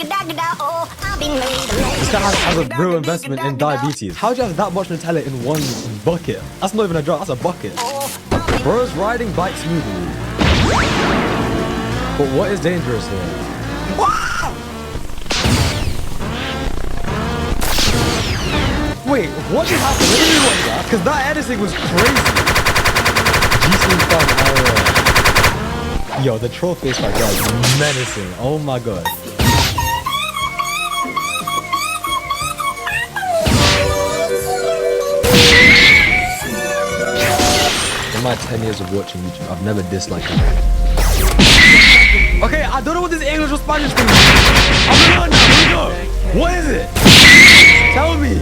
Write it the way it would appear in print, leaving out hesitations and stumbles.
This guy has a real investment in diabetes. How do you have that much Nutella in one bucket? That's not even a jar, that's a bucket. Bro's riding bike smoothly. But what is dangerous here? Wait, what just happened? Let me watch that. Because that editing was crazy. Yo, the troll face right there is menacing. Oh my god. In my 10 years of watching YouTube, I've never disliked him. Okay, I don't know what this English or Spanish thing is. I'm gonna learn now. Here we go. What is it? Tell me.